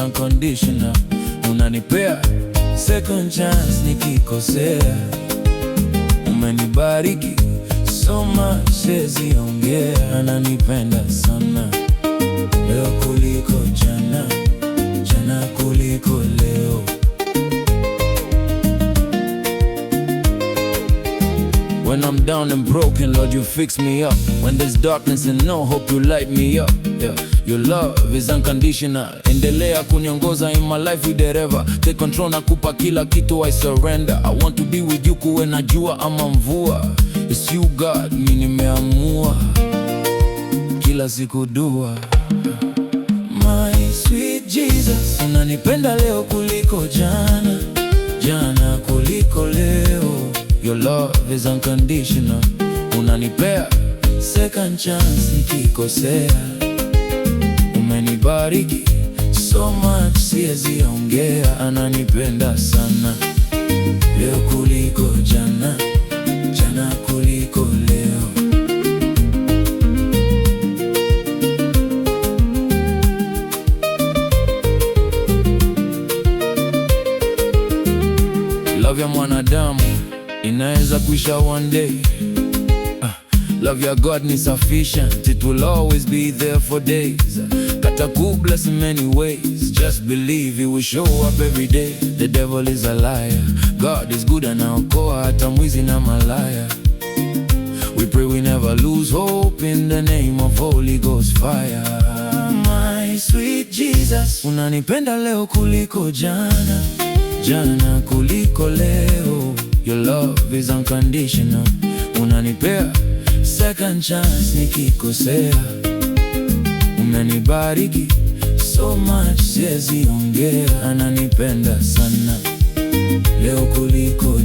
unconditional. Unanipea second chance nikikosea. Umenibariki so much siwezi ongea. Ananipenda sana leo kuliko jana, jana kuliko leo. When I'm down and broken, Lord, you fix me up. When there's darkness and no hope, you light me up. Yeah. Your love is unconditional. Endelea kuniongoza in my life with dereva. Take control, nakupa kila kitu, I surrender. I want to be with you kuwe na jua ama mvua. It's you God, mimi nimeamua kila siku dua. My sweet Jesus, unanipenda leo kuliko jana, jana kuliko leo. Your love is unconditional. Unanipea second chance nikikosea. Umenibariki so much siwezi ongea. Ananipenda sana leo kuliko jana, jana kuliko leo. Love ya mwanadamu inaweza kuisha one day. Love ya God ni sufficient. It will always be there for days. Kata bless in many ways. Just believe He will show up every day. The devil is a liar. God is good, anaokoa hata mwizi na malaya. We pray we never lose hope in the name of Holy Ghost fire. My sweet Jesus, unanipenda leo kuliko jana, jana kuliko leo. Your love is unconditional. Unanipea second chance nikikosea. Umenibariki so much siwezi ongea. Ananipenda sana leo kuliko